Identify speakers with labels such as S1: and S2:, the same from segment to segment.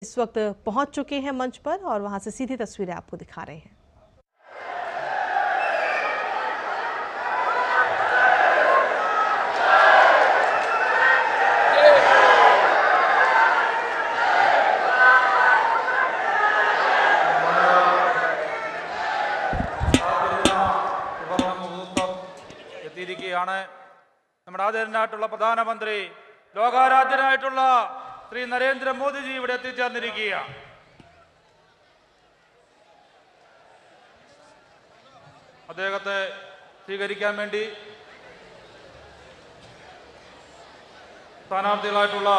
S1: इस वक्त पहुंच चुके हैं मंच पर और वहां से सीधी तस्वीरें आपको दिखा रहे हैं।
S2: നമ്മുടെ ആദരണീയനായിട്ടുള്ള പ്രധാനമന്ത്രി ലോകാരാധ്യനായിട്ടുള്ള ശ്രീ നരേന്ദ്രമോദിജി ഇവിടെ എത്തിച്ചേർന്നിരിക്കുകയാണ്. അദ്ദേഹത്തെ സ്വീകരിക്കാൻ വേണ്ടി സ്ഥാനാർത്ഥികളായിട്ടുള്ള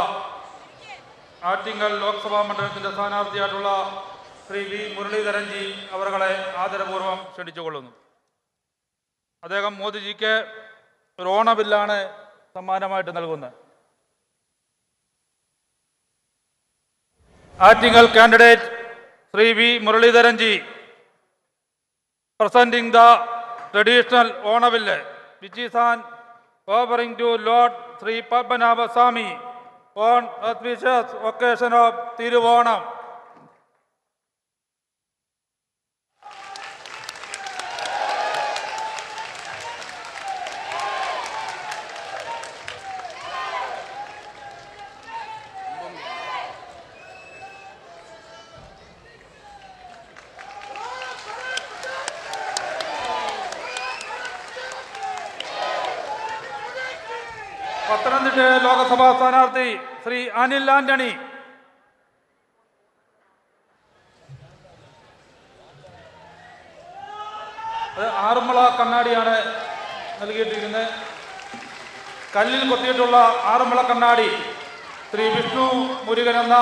S2: ആറ്റിങ്ങൽ ലോക്സഭാ മണ്ഡലത്തിന്റെ സ്ഥാനാർത്ഥിയായിട്ടുള്ള ശ്രീ വി മുരളീധരൻജി അവരെ ആദരപൂർവ്വം ക്ഷണിച്ചുകൊള്ളുന്നു. അദ്ദേഹം മോദിജിക്ക് ഒരു ഓണബില്ലാണ് സമ്മാനമായിട്ട് നൽകുന്നത്. Attingal candidate Shri V Muraleedharanji presenting the traditional Onabill, which is an offering to Lord Sri Padmanabha Swami on auspicious occasion of Thiruvonam. Pathanamthitta Lok Sabha സ്ഥാനാർത്ഥി ശ്രീ അനിൽ ആന്റണി, അത് ആറന്മുള കണ്ണാടിയാണ് നൽകിയിട്ടിരിക്കുന്നത്. കല്ലിൽ കൊത്തിയിട്ടുള്ള ആറന്മുള കണ്ണാടി ശ്രീ വിഷ്ണു മുരുകൻ എന്ന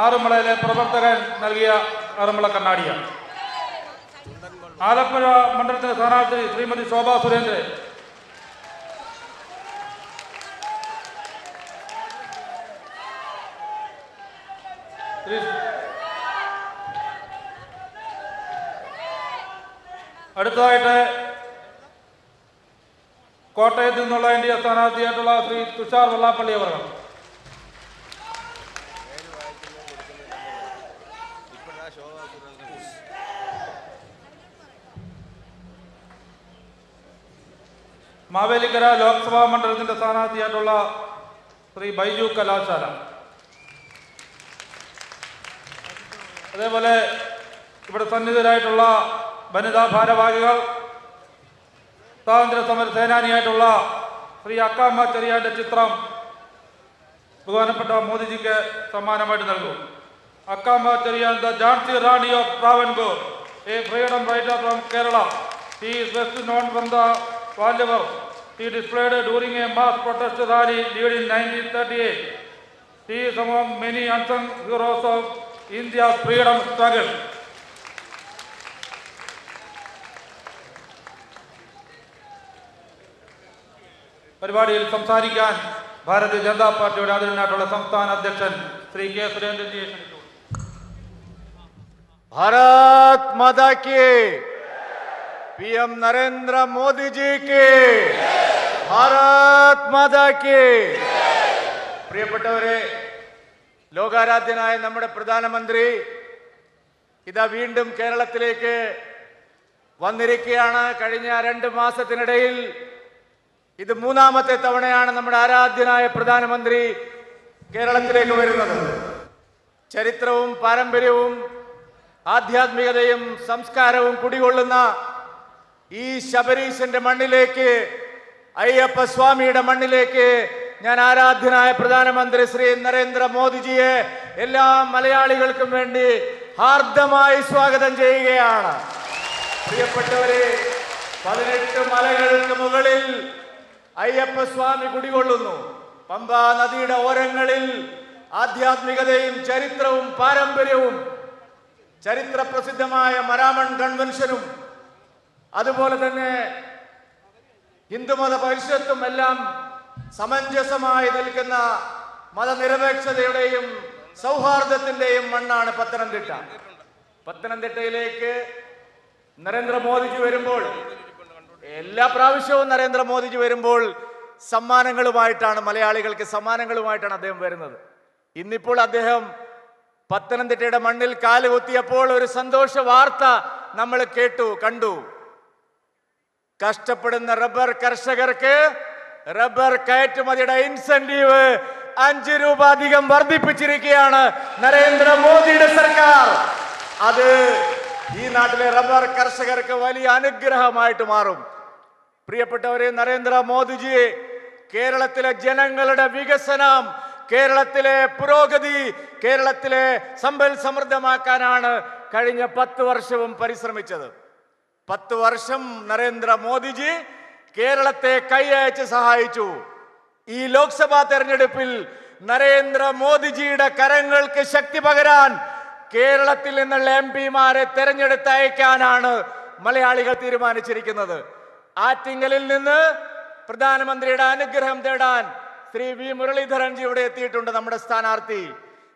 S2: ആറന്മുളയിലെ പ്രവർത്തകൻ നൽകിയ ആറന്മുള കണ്ണാടിയാണ്. ആലപ്പുഴ മണ്ഡലത്തിലെ സ്ഥാനാർത്ഥി ശ്രീമതി ശോഭാ സുരേന്ദ്രൻ, അടുത്തതായിട്ട് കോട്ടയത്ത് നിന്നുള്ള NDA സ്ഥാനാർത്ഥിയായിട്ടുള്ള ശ്രീ തുഷാർ വെള്ളാപ്പള്ളി അവർ. മാവേലിക്കര ലോക്സഭാ മണ്ഡലത്തിന്റെ സ്ഥാനാർത്ഥിയായിട്ടുള്ള ശ്രീ ബൈജു കലാശാല. അതേപോലെ ഇവിടെ സന്നിഹിതരായിട്ടുള്ള വനിതാ ഭാരവാഹികൾ, സ്വാതന്ത്ര്യ സമര സേനാനിയായിട്ടുള്ള ശ്രീ അക്കാമ്മ ചെറിയാന്റെ ചിത്രം ബഹുമാനപ്പെട്ട മോദിജിക്ക് സമ്മാനമായിട്ട് നൽകും. Akkamma Cheriyan, the Jhansi Rani of Travancore, a freedom fighter from Kerala. She is best known from the Vallivar she displayed during a mass protest rally led in 1938. She is among many unsung heroes of India's freedom struggle. പരിപാടിയിൽ സംസാരിക്കാൻ ഭാരതീയ ജനതാ പാർട്ടിയുടെ ആദരണീയനായിട്ടുള്ള സംസ്ഥാന അധ്യക്ഷൻ Shri K സുരേന്ദ്രൻജിയെ ക്ഷണിച്ചു.
S3: भारत माता की, PM Narendra Modi ji की, भारत माता की. പ്രിയപ്പെട്ടവരെ, ലോകാരാധ്യനായ നമ്മുടെ പ്രധാനമന്ത്രി ഇതാ വീണ്ടും കേരളത്തിലേക്ക് വന്നിരിക്കുകയാണ്. കഴിഞ്ഞ 2 മാസത്തിനിടയിൽ ഇത് 3ാമത്തെ തവണയാണ് നമ്മുടെ ആരാധ്യനായ പ്രധാനമന്ത്രി കേരളത്തിലേക്ക് വരുന്നത്. ചരിത്രവും പാരമ്പര്യവും ആധ്യാത്മികതയും സംസ്കാരവും കുടികൊള്ളുന്ന ഈ ശബരീശന്റെ മണ്ണിലേക്ക്, അയ്യപ്പ സ്വാമിയുടെ മണ്ണിലേക്ക് ഞാൻ ആരാധ്യനായ പ്രധാനമന്ത്രി ശ്രീ നരേന്ദ്ര മോദിജിയെ എല്ലാ മലയാളികൾക്കും വേണ്ടി ഹാർദമായി സ്വാഗതം ചെയ്യുകയാണ്. പ്രിയപ്പെട്ടവരെ, 18 മലകൾക്ക് മുകളിൽ അയ്യപ്പ സ്വാമി കുടികൊള്ളുന്നു. പമ്പാ നദിയുടെ ഓരങ്ങളിൽ ആധ്യാത്മികതയും ചരിത്രവും പാരമ്പര്യവും, ചരിത്ര പ്രസിദ്ധമായ മരാമൺ കൺവെൻഷനും അതുപോലെ തന്നെ ഹിന്ദുമത പരിഷത്തും എല്ലാം സമഞ്ജസമായി നിൽക്കുന്ന മതനിരപേക്ഷതയുടെയും സൗഹാർദ്ദത്തിന്റെയും മണ്ണാണ് പത്തനംതിട്ട. പത്തനംതിട്ടയിലേക്ക് നരേന്ദ്രമോദിജി വരുമ്പോൾ, എല്ലാ പ്രാവശ്യവും നരേന്ദ്രമോദിജി വരുമ്പോൾ സമ്മാനങ്ങളുമായിട്ടാണ്, മലയാളികൾക്ക് സമ്മാനങ്ങളുമായിട്ടാണ് അദ്ദേഹം വരുന്നത്. ഇന്നിപ്പോൾ അദ്ദേഹം പത്തനംതിട്ടയുടെ മണ്ണിൽ കാലുകുത്തിയപ്പോൾ ഒരു സന്തോഷ വാർത്ത നമ്മൾ കണ്ടു. കഷ്ടപ്പെടുന്ന റബ്ബർ കർഷകർക്ക് റബ്ബർ കയറ്റുമതിയുടെ ഇൻസെന്റീവ് 5 രൂപ അധികം വർദ്ധിപ്പിച്ചിരിക്കുകയാണ് നരേന്ദ്രമോദിയുടെ സർക്കാർ. അത് ഈ നാട്ടിലെ റബ്ബർ കർഷകർക്ക് വലിയ അനുഗ്രഹമായിട്ട് മാറും. പ്രിയപ്പെട്ടവരെ, നരേന്ദ്രമോദിജി കേരളത്തിലെ ജനങ്ങളുടെ വികസനം, കേരളത്തിലെ പുരോഗതി, കേരളത്തിലെ സമ്പൽ സമൃദ്ധമാക്കാനാണ് കഴിഞ്ഞ 10 വർഷവും പരിശ്രമിച്ചത്. 10 വർഷം നരേന്ദ്രമോദിജി കേരളത്തെ കൈയയച്ച് സഹായിച്ചു. ഈ ലോക്സഭാ തെരഞ്ഞെടുപ്പിൽ നരേന്ദ്രമോദിജിയുടെ കരങ്ങൾക്ക് ശക്തി പകരാൻ കേരളത്തിൽ നിന്നുള്ള MP-മാരെ തെരഞ്ഞെടുത്തയക്കാനാണ് മലയാളികൾ തീരുമാനിച്ചിരിക്കുന്നത്. ആറ്റിങ്ങലിൽ നിന്ന് പ്രധാനമന്ത്രിയുടെ അനുഗ്രഹം തേടാൻ ശ്രീ വി മുരളീധരൻജി ഇവിടെ എത്തിയിട്ടുണ്ട്, നമ്മുടെ സ്ഥാനാർത്ഥി.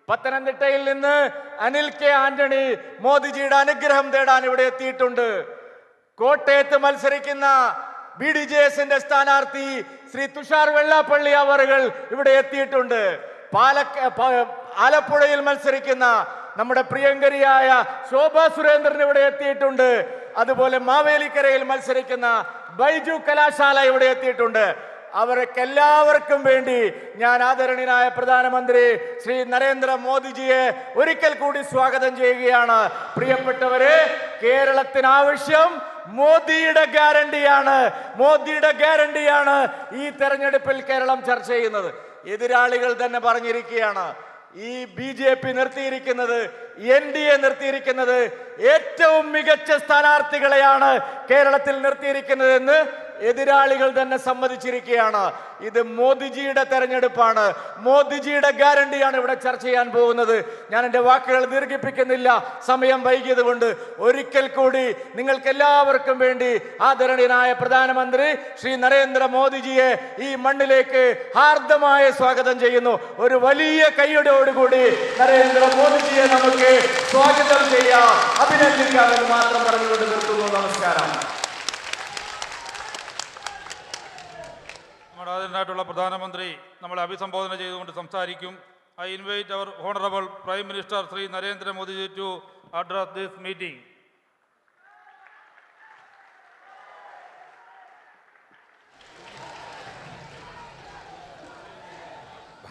S3: പത്തനംതിട്ടയിൽ നിന്ന് അനിൽ കെ ആന്റണി മോദിജിയുടെ അനുഗ്രഹം തേടാൻ ഇവിടെ എത്തിയിട്ടുണ്ട്. കോട്ടയത്ത് മത്സരിക്കുന്ന BDJSന്റെ സ്ഥാനാർത്ഥി ശ്രീ തുഷാർ വെള്ളാപ്പള്ളി അവറുകൾ ഇവിടെ എത്തിയിട്ടുണ്ട്. ആലപ്പുഴയിൽ മത്സരിക്കുന്ന നമ്മുടെ പ്രിയങ്കരിയായ ശോഭാ സുരേന്ദ്രൻ ഇവിടെ എത്തിയിട്ടുണ്ട്. അതുപോലെ മാവേലിക്കരയിൽ മത്സരിക്കുന്ന ബൈജു കലാശാല ഇവിടെ എത്തിയിട്ടുണ്ട്. അവർക്ക് എല്ലാവർക്കും വേണ്ടി ഞാൻ ആദരണീയനായ പ്രധാനമന്ത്രി ശ്രീ നരേന്ദ്രമോദിജിയെ ഒരിക്കൽ കൂടി സ്വാഗതം ചെയ്യുകയാണ്. പ്രിയപ്പെട്ടവരെ, കേരളത്തിന് ആവശ്യം മോദിയുടെ ഗ്യാരണ്ടിയാണ് ഈ തെരഞ്ഞെടുപ്പിൽ കേരളം ചർച്ച ചെയ്യുന്നത്. എതിരാളികൾ തന്നെ പറഞ്ഞിരിക്കുകയാണ്, ഈ BJP നിർത്തിയിരിക്കുന്നത്, NDA നിർത്തിയിരിക്കുന്നത് ഏറ്റവും മികച്ച സ്ഥാനാർത്ഥികളെയാണ് കേരളത്തിൽ നിർത്തിയിരിക്കുന്നതെന്ന് എതിരാളികൾ തന്നെ സമ്മതിച്ചിരിക്കുകയാണ്. ഇത് മോദിജിയുടെ തെരഞ്ഞെടുപ്പാണ്, മോദിജിയുടെ ഗ്യാരണ്ടിയാണ് ഇവിടെ ചർച്ച ചെയ്യാൻ പോകുന്നത്. ഞാൻ എൻ്റെ വാക്കുകൾ ദീർഘിപ്പിക്കുന്നില്ല, സമയം വൈകിയത് കൊണ്ട്. ഒരിക്കൽ കൂടി നിങ്ങൾക്ക് എല്ലാവർക്കും വേണ്ടി ആദരണീയനായ പ്രധാനമന്ത്രി ശ്രീ നരേന്ദ്രമോദിജിയെ ഈ മണ്ണിലേക്ക് ഹാർദമായ സ്വാഗതം ചെയ്യുന്നു. ഒരു വലിയ കൈയ്യടിയോടുകൂടി നരേന്ദ്രമോദിജിയെ നമുക്ക് സ്വാഗതം ചെയ്യാം, അഭിനന്ദിക്കാമെന്ന് മാത്രം പറഞ്ഞുകൊണ്ട് നിർത്തുന്നു. നമസ്കാരം.
S2: നമ്മുടെ ആദരണീയനായിട്ടുള്ള പ്രധാനമന്ത്രി നമ്മളെ അഭിസംബോധന ചെയ്തുകൊണ്ട് സംസാരിക്കും. I invite our Honorable Prime Minister Sri Narendra Modi ji to address this meeting.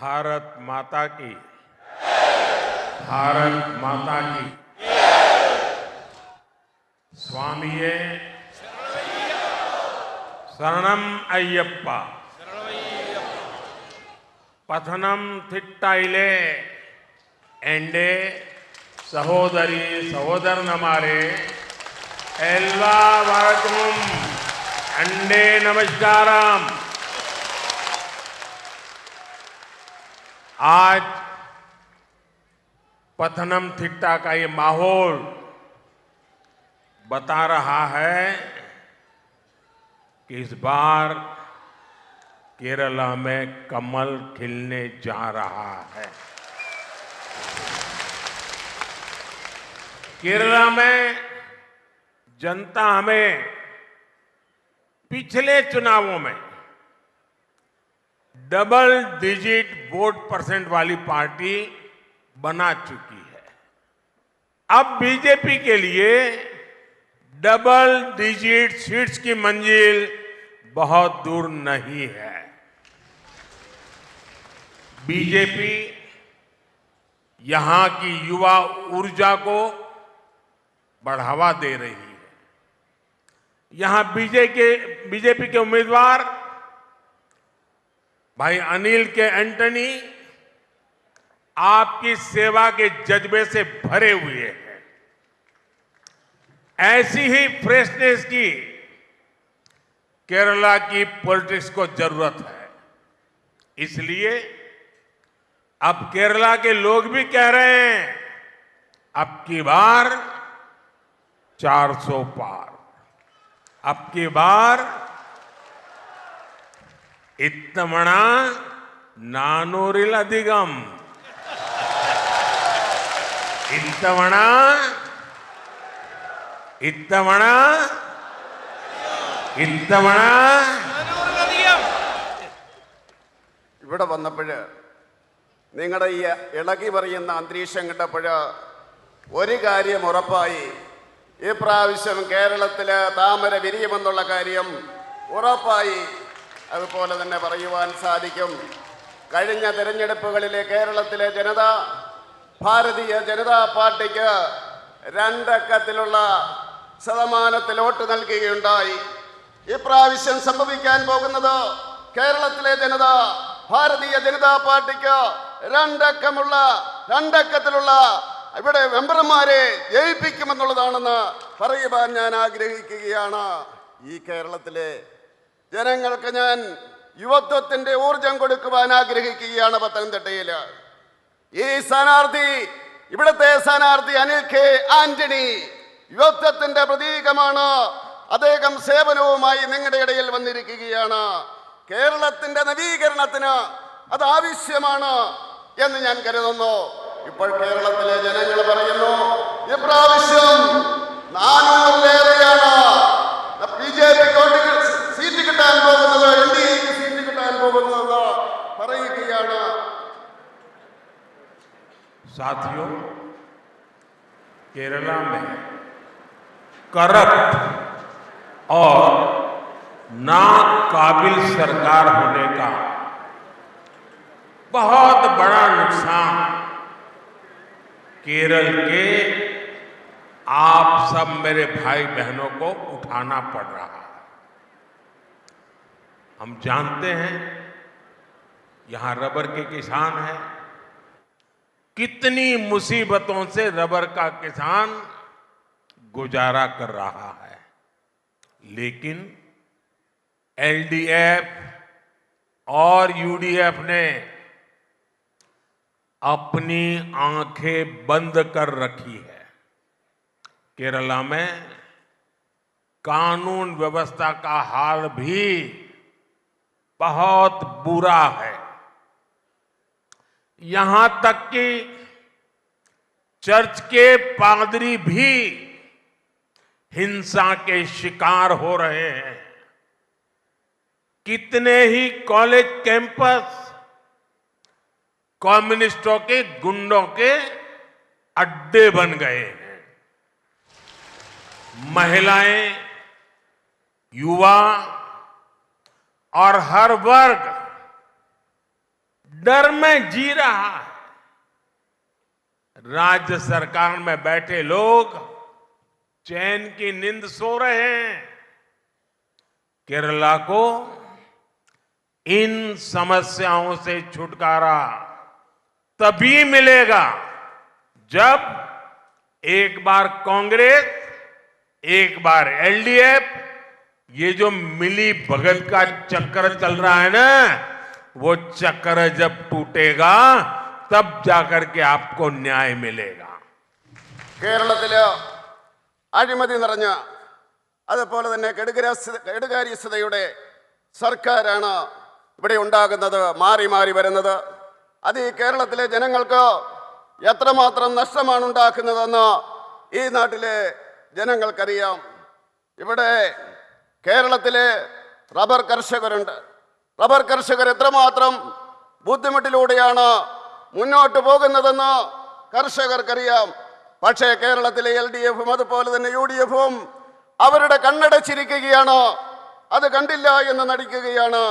S4: Bharat माता की, भारत माता की। स्वामिये शरणम अय्यप्पा, पथनम थिट्टाइले एंडे सहोदरी सहोदरनमारे एल्वा वारकम अंडे नमस्कारम। आज पथनमथिट्टा का ये माहौल बता रहा है कि इस बार केरला में कमल खिलने जा रहा है। केरला में जनता हमें पिछले चुनावों में डबल डिजिट वोट परसेंट वाली पार्टी बना चुकी है। अब बीजेपी के लिए डबल डिजिट सीट्स की मंजिल बहुत दूर नहीं है। बीजेपी यहां की युवा ऊर्जा को बढ़ावा दे रही है। यहां बीजेपी के उम्मीदवार भाई अनिल के एंटनी आपकी सेवा के जज्बे से भरे हुए हैं। ऐसी ही फ्रेशनेस की केरला की पॉलिटिक्स को जरूरत है। इसलिए अब केरला के लोग भी कह रहे हैं अब की बार 400 पार, अब की बार इत्तमणा नानूरिल अधिगम, इत्तमणा इत्तमणा इत्तमणा।
S3: ഇവിടെ വന്നപ്പോൾ
S5: നിങ്ങളുടെ ഈ ഇളകി പറയുന്ന അന്തരീക്ഷം കണ്ടപ്പോൾ ഒരു കാര്യം ഉറപ്പായി, ഈ പ്രാവശ്യം കേരളത്തിൽ താമര വിരിയുമെന്നുള്ള കാര്യം ഉറപ്പായി. അതുപോലെ തന്നെ പറയുവാൻ സാധിക്കും, കഴിഞ്ഞ തിരഞ്ഞെടുപ്പുകളിലെ കേരളത്തിലെ ജനത ഭാരതീയ ജനതാ പാർട്ടിക്ക് 2 അക്കത്തിലുള്ള ശതമാനത്തിൽ വോട്ട് നൽകുകയുണ്ടായി. ഇപ്രാവശ്യം സംഭവിക്കാൻ പോകുന്നത് കേരളത്തിലെ ജനത ഭാരതീയ ജനതാ പാർട്ടിക്ക് 2 അക്കത്തിലുള്ള ഇവിടെ മെമ്പർമാരെ ജയിപ്പിക്കുമെന്നുള്ളതാണെന്ന് പറയുവാൻ ഞാൻ ആഗ്രഹിക്കുകയാണ്. ഈ കേരളത്തിലെ ജനങ്ങൾക്ക് ഞാൻ യുവത്വത്തിന്റെ ഊർജം കൊടുക്കുവാൻ ആഗ്രഹിക്കുകയാണ്. പത്തനംതിട്ടയിൽ ഈ സ്ഥാനാർത്ഥി, ഇവിടുത്തെ സ്ഥാനാർത്ഥി അനിൽ കെ ആന്റണി യുവത്വത്തിന്റെ പ്രതീകമാണ്. അദ്ദേഹം സേവനവുമായി നിങ്ങളുടെ ഇടയിൽ വന്നിരിക്കുകയാണ്. കേരളത്തിന്റെ നവീകരണത്തിന് അത് ആവശ്യമാണ് എന്ന് ഞാൻ കരുതുന്നു. ഇപ്പോൾ കേരളത്തിലെ ജനങ്ങൾ പറയുന്നു, ഇപ്രാവശ്യം 400-ലേറെയാണ് ബിജെപിക്ക് സീറ്റ് കിട്ടാൻ പോകുന്നത്, എൻഡിഎക്ക് സീറ്റ് കിട്ടാൻ പോകുന്നതെന്ന് പറയുകയാണ്.
S4: साथियों, केरला में करप्ट और नाकाबिल सरकार होने का बहुत बड़ा नुकसान केरल के आप सब मेरे भाई बहनों को उठाना पड़ रहा है। हम जानते हैं यहां रबर के किसान हैं, कितनी मुसीबतों से रबर का किसान गुजारा कर रहा है, लेकिन एलडीएफ और यूडीएफ ने अपनी आंखें बंद कर रखी है। केरला में कानून व्यवस्था का हाल भी बहुत बुरा है। यहां तक कि चर्च के पादरी भी हिंसा के शिकार हो रहे हैं। कितने ही कॉलेज कैंपस कम्युनिस्टों के गुंडों के अड्डे बन गए हैं। महिलाएं, युवा और हर वर्ग डर में जी रहा है। राज्य सरकार में बैठे लोग चैन की नींद सो रहे हैं। केरला को इन समस्याओं से छुटकारा तभी मिलेगा जब एक बार कांग्रेस, एक बार एलडीएफ, ये जो मिली भगत का चक्कर चल रहा है ना, वो चक्कर जब टूटेगा तब जाकर के आपको न्याय मिलेगा।
S5: കേരളത്തില് അഴിമതി നിറഞ്ഞ, അതുപോലെ തന്നെ കെടുകാര്യസ്ഥതയുടെ സർക്കാരാണ് ഇവിടെ ഉണ്ടാകുന്നത്, മാറി മാറി വരുന്നത്. അത് ഈ കേരളത്തിലെ ജനങ്ങൾക്ക് എത്രമാത്രം നഷ്ടമാണ് ഉണ്ടാക്കുന്നതെന്ന് ഈ നാട്ടിലെ ജനങ്ങൾക്കറിയാം. ഇവിടെ കേരളത്തിലെ റബ്ബർ കർഷകരുണ്ട്. റബ്ബർ കർഷകർ എത്രമാത്രം ബുദ്ധിമുട്ടിലൂടെയാണ് മുന്നോട്ട് പോകുന്നതെന്ന് കർഷകർക്കറിയാം. പക്ഷേ കേരളത്തിലെ എൽഡിഎഫും അതുപോലെ തന്നെ യുഡിഎഫും അവരുടെ കണ്ണടച്ചിരിക്കുകയാണ്, അത് കണ്ടില്ല എന്ന് നടിക്കുകയാണ്.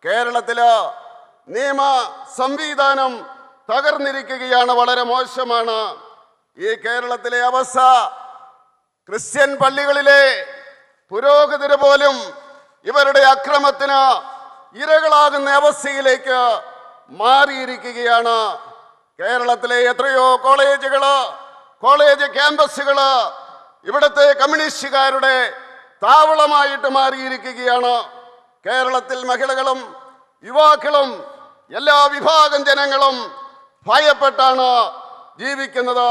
S5: കേരളത്തില് നിയമ സംവിധാനം തകർന്നിരിക്കുകയാണ്, വളരെ മോശമാണ്. ഈ കേരളത്തിലെ അവസ്ഥ ക്രിസ്ത്യൻ പള്ളികളിലെ പുരോഹിതര് പോലും ഇവരുടെ അക്രമത്തിന് ഇരകളാകുന്ന അവസ്ഥയിലേക്ക് മാറിയിരിക്കുകയാണ്. കേരളത്തിലെ എത്രയോ കോളേജ് ക്യാമ്പസുകള് ഇവിടുത്തെ കമ്മ്യൂണിസ്റ്റുകാരുടെ താവളമായിട്ട് മാറിയിരിക്കുകയാണ്. കേരളത്തിൽ മഹിളകളും യുവാക്കളും എല്ലാ വിഭാഗം ജനങ്ങളും ഭയപ്പെട്ടാണ് ജീവിക്കുന്നത്.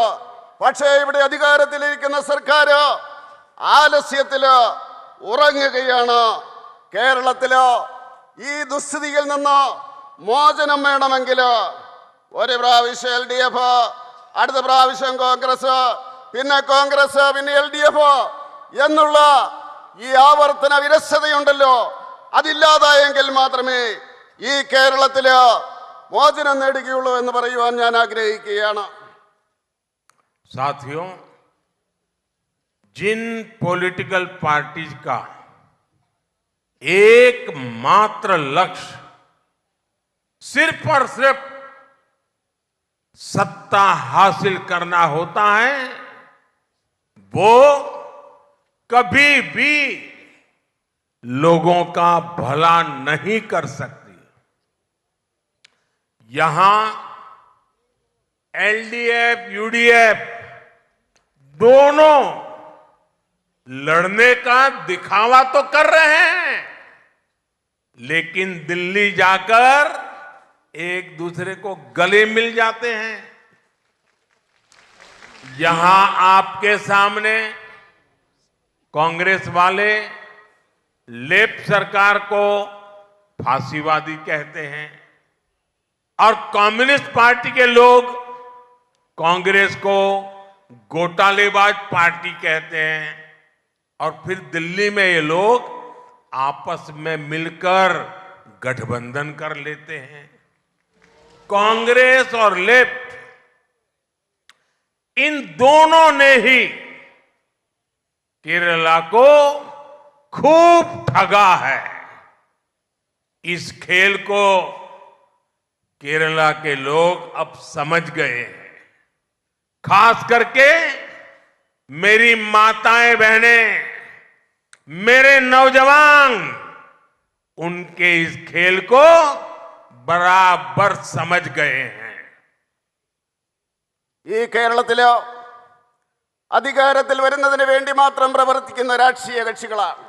S5: പക്ഷേ ഇവിടെ അധികാരത്തിലിരിക്കുന്ന സർക്കാർ ആലസ്യത്തില് ഉറങ്ങുകയാണ്. കേരളത്തില് ഈ ദുസ്ഥിതിയിൽ നിന്ന് മോചനം വേണമെങ്കിൽ ഒരു പ്രാവശ്യം എൽഡിഎഫ്, അടുത്ത പ്രാവശ്യം കോൺഗ്രസ്, പിന്നെ കോൺഗ്രസ്, പിന്നെ എൽഡിഎഫ് എന്നുള്ള ഈ ആവർത്തന വിരസതയുണ്ടല്ലോ, അതില്ലാതായെങ്കിൽ മാത്രമേ ഈ കേരളത്തില് മോചനം നേടുകയുള്ളൂ എന്ന് പറയുവാൻ ഞാൻ ആഗ്രഹിക്കുകയാണ്.
S4: साथियों, जिन पॉलिटिकल पार्टीज का एकमात्र लक्ष्य सिर्फ और सिर्फ सत्ता हासिल करना होता है, वो कभी भी लोगों का भला नहीं कर सकती। यहां एलडीएफ, यूडीएफ दोनों लड़ने का दिखावा तो कर रहे हैं, लेकिन दिल्ली जाकर एक दूसरे को गले मिल जाते हैं। यहां आपके सामने कांग्रेस वाले लेफ्ट सरकार को फांसीवादी कहते हैं और कम्युनिस्ट पार्टी के लोग कांग्रेस को घोटालेबाज पार्टी कहते हैं, और फिर दिल्ली में ये लोग आपस में मिलकर गठबंधन कर लेते हैं। कांग्रेस और लेफ्ट इन दोनों ने ही केरला को खूब ठगा है। इस खेल को केरला के लोग अब समझ गए हैं। खास करके मेरी माताएं बहनें, मेरे नौजवान उनके इस खेल को बराबर समझ गए हैं।
S5: ഈ കേരളത്തില് അധികാരത്തിൽ വരുന്നതിന് വേണ്ടി മാത്രം പ്രവർത്തിക്കുന്ന രാഷ്ട്രീയ കക്ഷികളാണ്.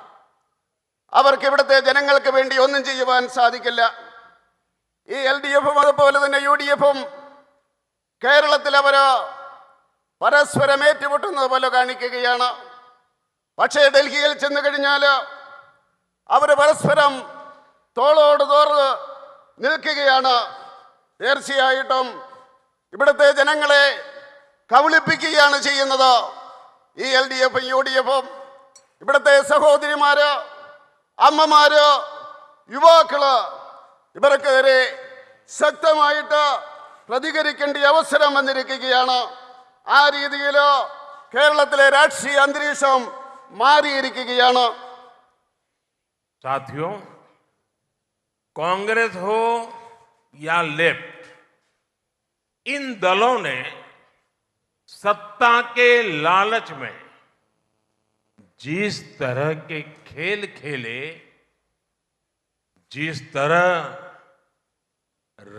S5: അവർക്ക് ഇവിടുത്തെ ജനങ്ങൾക്ക് വേണ്ടി ഒന്നും ചെയ്യുവാൻ സാധിക്കില്ല. ഈ LDF-ഉം അതുപോലെ തന്നെ UDF-ഉം കേരളത്തിൽ അവര് പരസ്പരം ഏറ്റുമുട്ടുന്നത് പോലെ കാണിക്കുകയാണ്. പക്ഷേ ഡൽഹിയിൽ ചെന്ന് കഴിഞ്ഞാൽ അവർ പരസ്പരം തോളോട് തോറ് നിൽക്കുകയാണ്. തീർച്ചയായിട്ടും ഇവിടുത്തെ ജനങ്ങളെ കബളിപ്പിക്കുകയാണ് ചെയ്യുന്നത് ഈ LDF-ഉം UDF-ഉം. ഇവിടുത്തെ സഹോദരിമാര്, അമ്മമാര്, യുവാക്കള് ഇവർക്കെതിരെ ശക്തമായിട്ട് പ്രതികരിക്കേണ്ട അവസരം വന്നിരിക്കുകയാണ്. ആ രീതിയിൽ കേരളത്തിലെ രാഷ്ട്രീയ അന്തരീക്ഷം മാറിയിരിക്കുകയാണ്.
S4: साथियों, कांग्रेस हो या लेफ्ट, इन दलों ने सत्ता के लालच में जिस तरह के खेल खेले, जिस तरह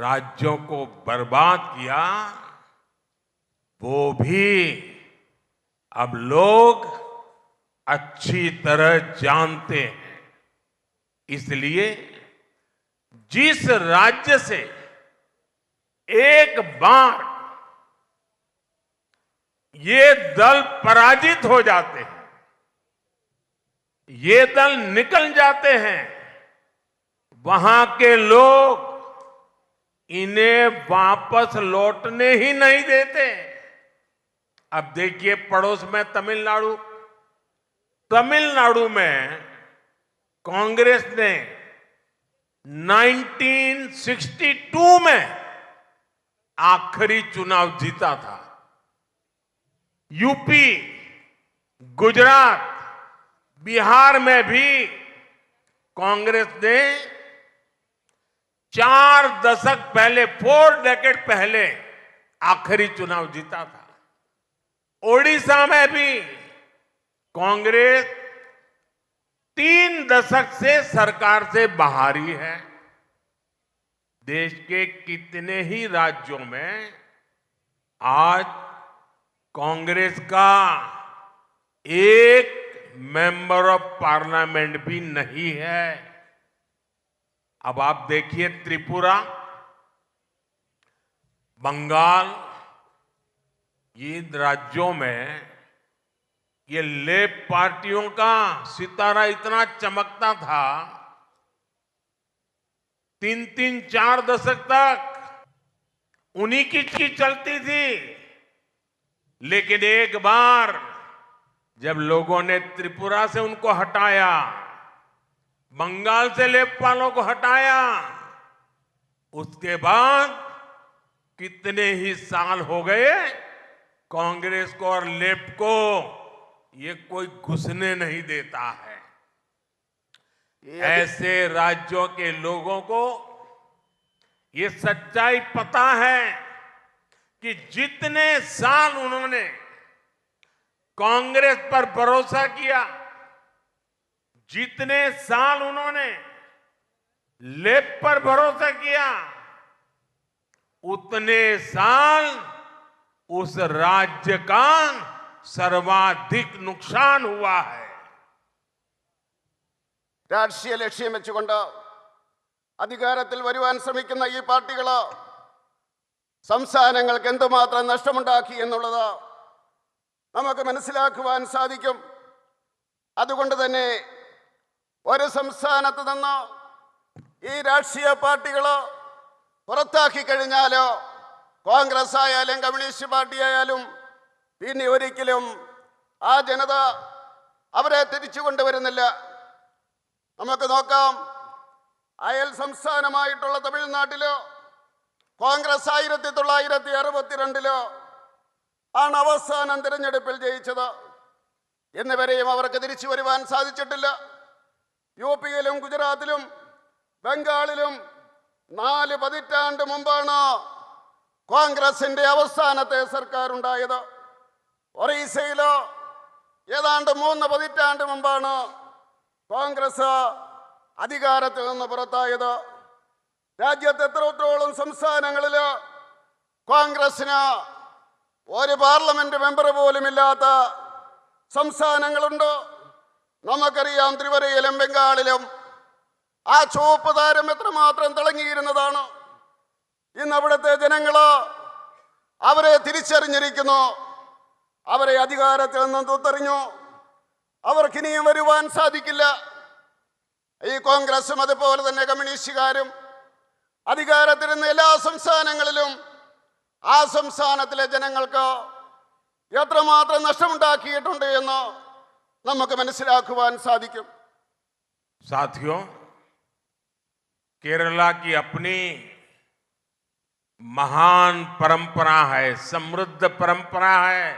S4: राज्यों को बर्बाद किया, वो भी अब लोग अच्छी तरह जानते हैं। इसलिए जिस राज्य से एक बार ये दल पराजित हो जाते हैं, ये दल निकल जाते हैं, वहां के लोग इन्हें वापस लौटने ही नहीं देते। अब देखिए पड़ोस में तमिलनाडु में कांग्रेस ने 1962 में आखिरी चुनाव जीता था। यूपी, गुजरात, बिहार में भी कांग्रेस ने 4 दशक पहले, 4 डेकेड पहले आखिरी चुनाव जीता था। ओडिशा में भी कांग्रेस 3 दशक से सरकार से बाहर ही है। देश के कितने ही राज्यों में आज कांग्रेस का एक मेंबर ऑफ पार्लियामेंट भी नहीं है। अब आप देखिए त्रिपुरा, बंगाल, ये राज्यों में ये लेफ्ट पार्टियों का सितारा इतना चमकता था, 3-3, 4 दशक तक उन्हीं की चलती थी। लेकिन एक बार जब लोगों ने त्रिपुरा से उनको हटाया, बंगाल से लेफ्ट वालों को हटाया, उसके बाद कितने ही साल हो गए कांग्रेस को और लेफ्ट को ये कोई घुसने नहीं देता है। ऐसे राज्यों के लोगों को ये सच्चाई पता है कि जितने साल उन्होंने कांग्रेस पर भरोसा किया, जितने साल उन्होंने लेफ्ट पर भरोसा किया, उतने साल उस राज्य का सर्वाधिक नुकसान हुआ है।
S5: രാഷ്ട്രീയ ലക്ഷ്യം വെച്ചുകൊണ്ട് അധികാരത്തിൽ വരുവാൻ ശ്രമിക്കുന്ന ഈ പാർട്ടികൾ സംസ്ഥാനങ്ങൾക്ക് എന്തുമാത്രം നഷ്ടമുണ്ടാക്കി എന്നുള്ളത് നമുക്ക് മനസ്സിലാക്കുവാൻ സാധിക്കും. അതുകൊണ്ട് തന്നെ ഒരു സംസ്ഥാനത്ത് നിന്ന് ഈ രാഷ്ട്രീയ പാർട്ടികൾ പുറത്താക്കി കഴിഞ്ഞാലോ കോൺഗ്രസ് ആയാലും കമ്മ്യൂണിസ്റ്റ് പാർട്ടി ആയാലും പിന്നെ ഒരിക്കലും ആ ജനത അവരെ തിരിച്ചു കൊണ്ടുവരുന്നില്ല. നമുക്ക് നോക്കാം, അയൽ സംസ്ഥാനമായിട്ടുള്ള തമിഴ്നാട്ടിലോ കോൺഗ്രസ് 1962 ആണ് അവസാനം തിരഞ്ഞെടുപ്പിൽ ജയിച്ചത്. എന്നിവരെയും അവർക്ക് തിരിച്ചു വരുവാൻ സാധിച്ചിട്ടില്ല. യുപിയിലും ഗുജറാത്തിലും ബംഗാളിലും 4 പതിറ്റാണ്ട് മുമ്പാണ് കോൺഗ്രസിന്റെ അവസാനത്തെ സർക്കാർ ഉണ്ടായത്. ഒറീസയിലോ ഏതാണ്ട് 3 പതിറ്റാണ്ട് മുമ്പാണ് കോൺഗ്രസ് അധികാരത്തിൽ നിന്ന് പുറത്തായത്. രാജ്യത്ത് എത്രത്തോളം സംസ്ഥാനങ്ങളിൽ കോൺഗ്രസിന് ഒരു പാർലമെന്റ് മെമ്പർ പോലും ഇല്ലാത്ത സംസ്ഥാനങ്ങളുണ്ട്. നമുക്കറിയാം, ത്രിപുരയിലും ബംഗാളിലും ആ ചുവപ്പ് താരം എത്രമാത്രം തിളങ്ങിയിരുന്നതാണ്. ഇന്ന് അവിടുത്തെ ജനങ്ങൾ അവരെ തിരിച്ചറിഞ്ഞിരിക്കുന്നു. അവരെ അധികാരത്തിൽ നിന്ന് തുത്തെറിഞ്ഞു. അവർക്കിനിയും വരുവാൻ സാധിക്കില്ല. ഈ കോൺഗ്രസും അതുപോലെ തന്നെ കമ്മ്യൂണിസ്റ്റുകാരും അധികാരത്തിരുന്ന എല്ലാ സംസ്ഥാനങ്ങളിലും ആ സംസ്ഥാനത്തിലെ ജനങ്ങൾക്ക് എത്രമാത്രം നഷ്ടമുണ്ടാക്കിയിട്ടുണ്ട് എന്ന് നമുക്ക് മനസ്സിലാക്കുവാൻ സാധിക്കും.
S4: साथियों, केरला की अपनी महान परंपरा है, समृद्ध परंपरा है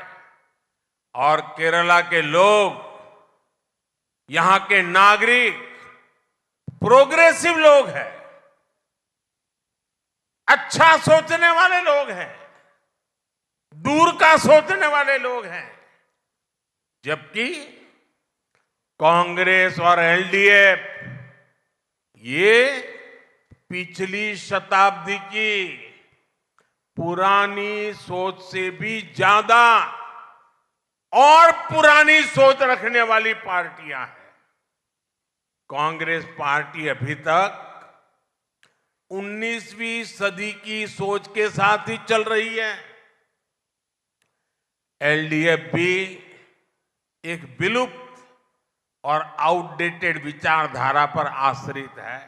S4: और केरला के लोग, यहां के नागरिक प्रोग्रेसिव लोग हैं, अच्छा सोचने वाले लोग हैं, दूर का सोचने वाले लोग हैं। जबकि कांग्रेस और एलडीएफ ये पिछली शताब्दी की पुरानी सोच से भी ज्यादा और पुरानी सोच रखने वाली पार्टियां हैं। कांग्रेस पार्टी अभी तक 19वीं सदी की सोच के साथ ही चल रही है। एलडीएफ भी एक विलुप्त और आउटडेटेड विचारधारा पर आश्रित है।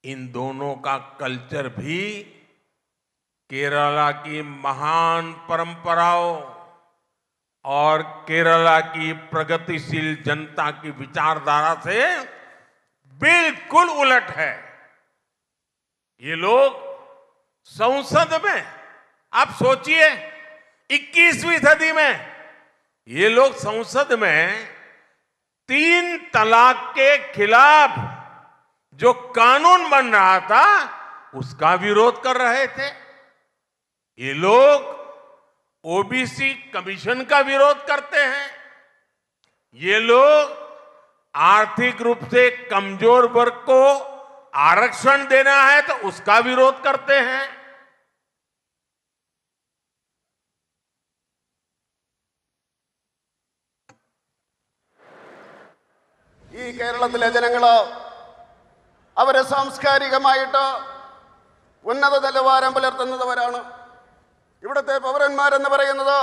S4: इन दोनों का कल्चर भी केरला की महान परंपराओं और केरला की प्रगतिशील जनता की विचारधारा से बिल्कुल उलट है। ये लोग संसद में, आप सोचिए 21वीं सदी में ये लोग संसद में 3 तलाक के खिलाफ जो कानून बन रहा था उसका विरोध कर रहे थे। ये लोग ओबीसी कमीशन का विरोध करते हैं। ये लोग आर्थिक रूप से कमजोर वर्ग को आरक्षण देना है तो उसका विरोध करते हैं।
S5: ഈ കേരളത്തിലെ ജനങ്ങൾ അവരെ സാംസ്കാരികമായിട്ട് ഉന്നത നിലവാരം പുലർത്തുന്നവരാണ്. ഇവിടുത്തെ പൗരന്മാരെന്ന് പറയുന്നത്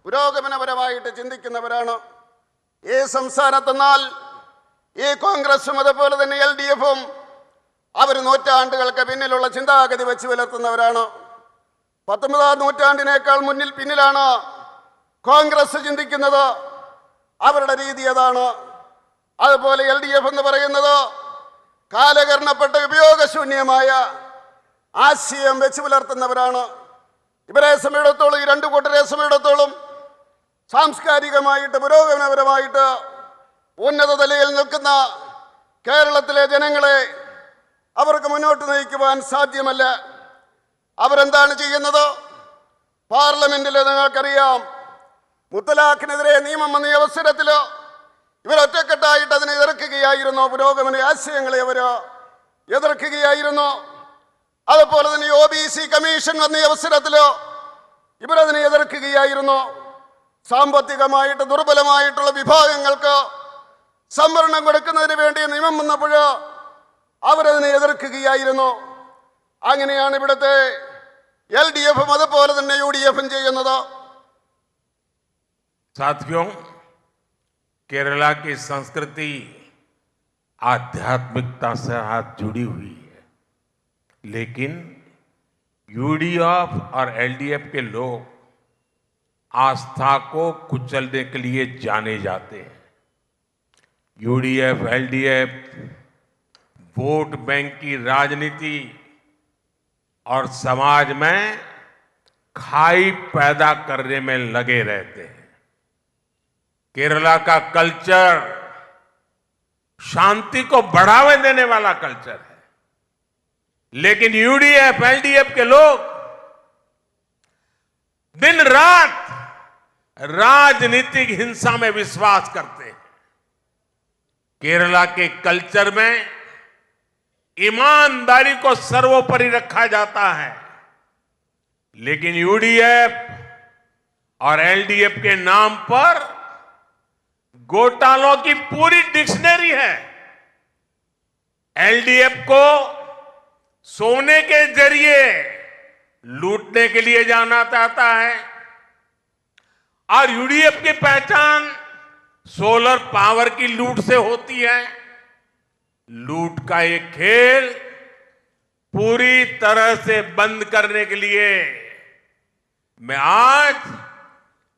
S5: പുരോഗമനപരമായിട്ട് ചിന്തിക്കുന്നവരാണ്. ഈ സംസ്ഥാനത്തെന്നാൽ ഈ കോൺഗ്രസും അതുപോലെ തന്നെ എൽഡിഎഫും അവർ നൂറ്റാണ്ടുകൾക്ക് പിന്നിലുള്ള ചിന്താഗതി വെച്ച് പുലർത്തുന്നവരാണ്. 19ാം നൂറ്റാണ്ടിനേക്കാൾ പിന്നിലാണ് കോൺഗ്രസ് ചിന്തിക്കുന്നത്. അവരുടെ രീതി അതാണ്. അതുപോലെ എൽഡിഎഫ് എന്ന് പറയുന്നത് കാലകരണപ്പെട്ട ഉപയോഗശൂന്യമായ ആശയം വെച്ച് പുലർത്തുന്നവരാണ്. ഇവരെ സമയത്തോളം, ഈ രണ്ടു കൂട്ടരെ സമയത്തോളം സാംസ്കാരികമായിട്ട് പുരോഗമനപരമായിട്ട് ഉന്നത നിലയിൽ നിൽക്കുന്ന കേരളത്തിലെ ജനങ്ങളെ അവർക്ക് മുന്നോട്ട് നയിക്കുവാൻ സാധ്യമല്ല. അവരെന്താണ് ചെയ്യുന്നത്? പാർലമെന്റിൽ നിങ്ങൾക്കറിയാം, മുത്തലാഖിനെതിരെ നിയമം വന്ന അവസരത്തിൽ ഇവരൊറ്റക്കെട്ടായിട്ട് അതിനെ എതിർക്കുകയായിരുന്നു. പുരോഗമന ആശയങ്ങളെ അവർ എതിർക്കുകയായിരുന്നു. അതുപോലെ തന്നെ OBC കമ്മീഷൻ വന്ന അവസരത്തിൽ ഇവരതിനെ എതിർക്കുകയായിരുന്നു. സാമ്പത്തികമായിട്ട് ദുർബലമായിട്ടുള്ള വിഭാഗങ്ങൾക്ക് സംവരണം കൊടുക്കുന്നതിന് വേണ്ടി നിയമം വന്നപ്പോൾ അവരതിനെ എതിർക്കുകയായിരുന്നു. അങ്ങനെയാണ് ഇവിടുത്തെ LDFും അതുപോലെ തന്നെ UDFും ചെയ്യുന്നത്.
S4: साथियों, केरला की संस्कृति आध्यात्मिकता से साथ जुड़ी हुई है, लेकिन UDF और LDF के लोग आस्था को कुचलने के लिए जाने जाते हैं। UDF, LDF वोट बैंक की राजनीति और समाज में खाई पैदा करने में लगे रहते हैं। केरला का कल्चर शांति को बढ़ावा देने वाला कल्चर है, लेकिन UDF, LDF के लोग दिन रात राजनीतिक हिंसा में विश्वास करते हैं। केरला के कल्चर में ईमानदारी को सर्वोपरि रखा जाता है, लेकिन UDF और LDF के नाम पर घोटालों की पूरी डिक्शनरी है। LDF को सोने के जरिए लूटने के लिए जाना चाहता है और UDF की पहचान सोलर पावर की लूट से होती है। लूट का ये खेल पूरी तरह से बंद करने के लिए मैं आज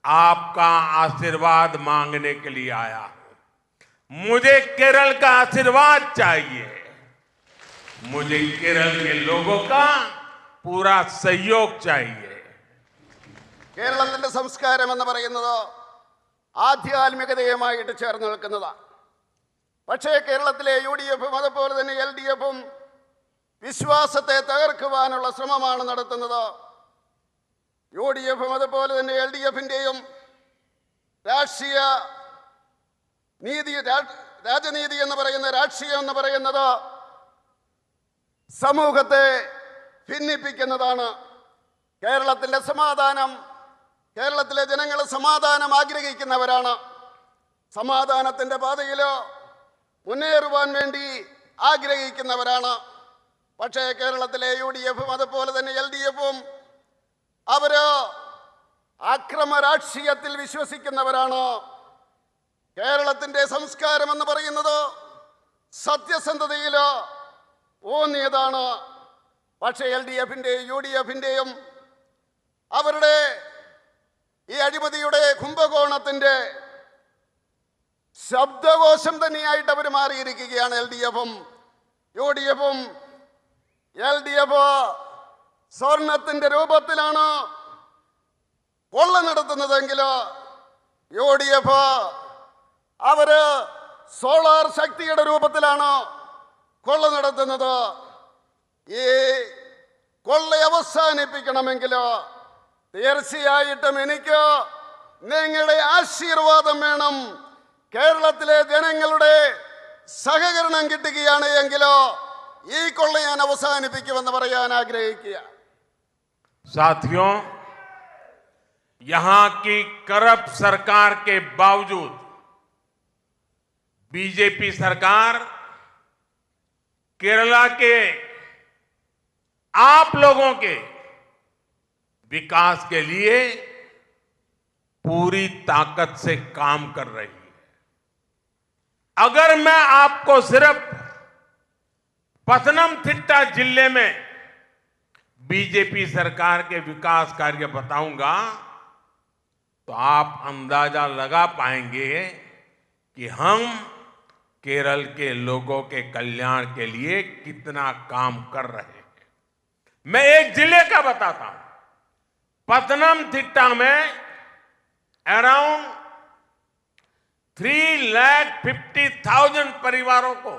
S4: आपका आशीर्वाद मांगने के लिए आया हूं। मुझे केरल का आशीर्वाद चाहिए, मुझे केरल के लोगों का पूरा सहयोग चाहिए।
S5: കേരളത്തിന്റെ സംസ്കാരം എന്ന് പറയുന്നത് ആധ്യാത്മികതയുമായിട്ട് ചേർന്ന് നിൽക്കുന്നതാണ്. പക്ഷേ കേരളത്തിലെ UDFും അതുപോലെ തന്നെ LDFും വിശ്വാസത്തെ തകർക്കുവാനുള്ള ശ്രമമാണ് നടത്തുന്നത്. UDFും അതുപോലെ തന്നെ LDFിൻ്റെയും രാഷ്ട്രീയ നീതി, രാജനീതി എന്ന് പറയുന്ന രാഷ്ട്രീയം എന്ന് പറയുന്നത് സമൂഹത്തെ ഭിന്നിപ്പിക്കുന്നതാണ്. കേരളത്തിലെ സമാധാനം, കേരളത്തിലെ ജനങ്ങൾ സമാധാനം ആഗ്രഹിക്കുന്നവരാണ്. സമാധാനത്തിൻ്റെ പാതയിൽ മുന്നേറുവാൻ വേണ്ടി ആഗ്രഹിക്കുന്നവരാണ്. പക്ഷേ കേരളത്തിലെ UDFും അതുപോലെ തന്നെ LDFും അവര് അക്രമ രാഷ്ട്രീയത്തിൽ വിശ്വസിക്കുന്നവരാണ്. കേരളത്തിൻ്റെ സംസ്കാരം എന്ന് പറയുന്നത് സത്യസന്ധതയിൽ ഊന്നിയതാണ്. പക്ഷേ LDFിൻ്റെയും UDFിൻ്റെയും അവരുടെ ഈ അഴിമതിയുടെ കുംഭകോണത്തിൻ്റെ ശബ്ദകോശം തന്നെയായിട്ട് അവർ മാറിയിരിക്കുകയാണ്. LDFും UDFും. LDF സ്വർണത്തിന്റെ രൂപത്തിലാണ് കൊള്ള നടത്തുന്നതെങ്കിൽ UDF അവര് സോളാർ ശക്തിയുടെ രൂപത്തിലാണ് കൊള്ള നടത്തുന്നത്. ഈ കൊള്ള അവസാനിപ്പിക്കണമെങ്കിൽ തീർച്ചയായിട്ടും എനിക്ക് നിങ്ങളുടെ ആശീർവാദം വേണം. കേരളത്തിലെ ജനങ്ങളുടെ സഹകരണം കിട്ടുകയാണ് എങ്കിൽ ഈ കൊള്ള ഞാൻ അവസാനിപ്പിക്കുമെന്ന് പറയാൻ ആഗ്രഹിക്കുക.
S4: साथियों, यहां की करप्ट सरकार के बावजूद बीजेपी सरकार केरला के आप लोगों के विकास के लिए पूरी ताकत से काम कर रही है। अगर मैं आपको सिर्फ पथनमथिट्टा जिले में बीजेपी सरकार के विकास कार्य बताऊंगा तो आप अंदाजा लगा पाएंगे कि हम केरल के लोगों के कल्याण के लिए कितना काम कर रहे हैं। मैं एक जिले का बताता हूं। पतनमथिट्टा में अराउंड 3,50,000 परिवारों को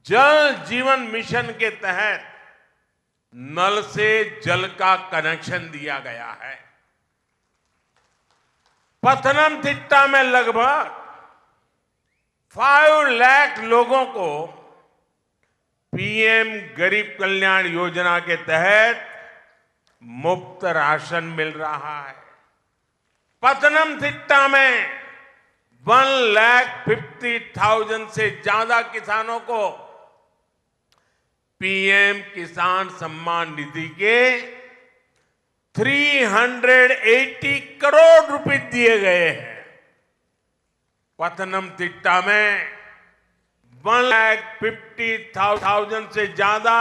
S4: जल जीवन मिशन के तहत नल से जल का कनेक्शन दिया गया है। पतनमथिट्टा में लगभग 5 लाख लोगों को पीएम गरीब कल्याण योजना के तहत मुफ्त राशन मिल रहा है। पतनमथिट्टा में 1,50,000 से ज्यादा किसानों को पीएम किसान सम्मान निधि के 380 करोड़ रुपए दिए गए हैं। पतनमथिट्टा में 1,50,000 से ज्यादा